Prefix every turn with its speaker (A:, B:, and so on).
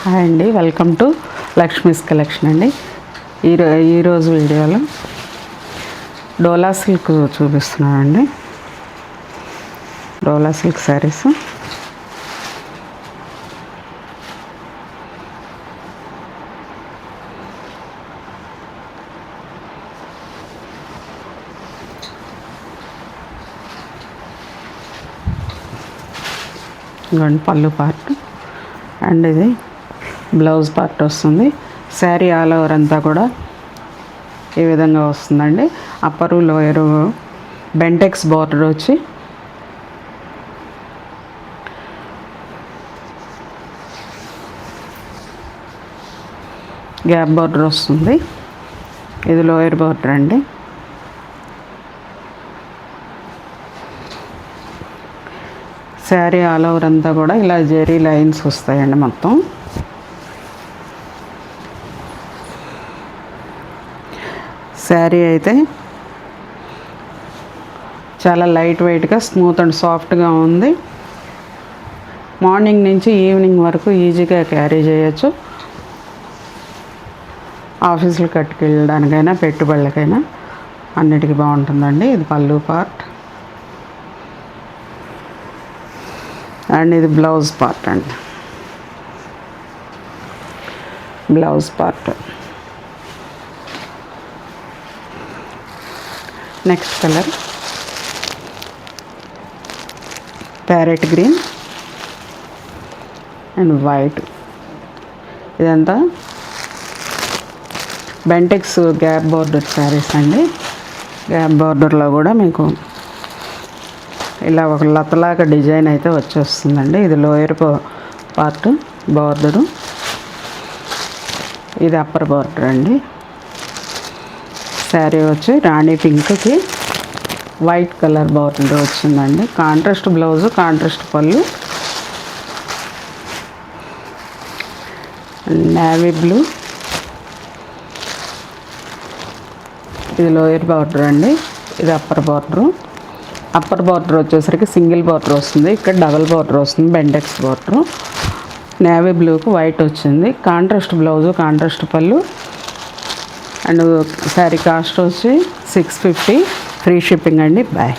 A: Hi అండి, welcome to Lakshmi's collection అండి. ఈరోజు వీడియోలో డోలా సిల్క్ చూపిస్తున్నానండి. డోలా సిల్క్ శారీస్ ఇదిగోండి పళ్ళు పార్ట్ అండ్ ఇది బ్లౌజ్ పార్ట్ వస్తుంది. శారీ ఆల్ ఓవర్ అంతా కూడా ఈ విధంగా వస్తుందండి. అప్పరు లోయరు బెంటెక్స్ బార్డర్ వచ్చి గ్యాప్ బార్డర్ వస్తుంది. ఇది లోయర్ బార్డర్ అండి. శారీ ఆల్ ఓవర్ అంతా కూడా ఇలా జెరీ లైన్స్ వస్తాయండి. మొత్తం శారీ అయితే చాలా లైట్ వెయిట్గా స్మూత్ అండ్ సాఫ్ట్గా ఉంది. మార్నింగ్ నుంచి ఈవినింగ్ వరకు ఈజీగా క్యారీ చేయొచ్చు. ఆఫీసులు కట్టుకెళ్ళడానికైనా పెట్టుబడులకైనా అన్నిటికీ బాగుంటుందండి. ఇది పళ్ళు పార్ట్ అండ్ ఇది బ్లౌజ్ పార్ట్ అండి. Blouse part next colour parrot green and white. ఇదంతా బెంటెక్స్ గ్యాప్ బార్డర్ శారీస్ అండి. గ్యాప్ బార్డర్లో కూడా మీకు ఇలా ఒక లతలాగా డిజైన్ అయితే వచ్చేస్తుందండి. ఇది లోయర్ పార్ట్ బార్డరు, ఇది అప్పర్ బార్డర్ అండి. శారీ వచ్చి రాణి పింక్కి వైట్ కలర్ బార్డర్ వచ్చిందండి. కాంట్రాస్ట్ బ్లౌజు, కాంట్రాస్ట్ పళ్ళు, నేవీ బ్లూ. ఇది లోయర్ బార్డర్ అండి, ఇది అప్పర్ బార్డరు. అప్పర్ బార్డర్ వచ్చేసరికి సింగిల్ బార్డర్ వస్తుంది, ఇక్కడ డబల్ బార్డర్ వస్తుంది, బెండెక్స్ బార్డరు. నేవీ బ్లూకు వైట్ వచ్చింది. కాంట్రాస్ట్ బ్లౌజు, కాంట్రాస్ట్ పళ్ళు అండ్ శారీ కాస్ట్ వచ్చి 650. ఫ్రీ షిప్పింగ్ అండి. బాయ్.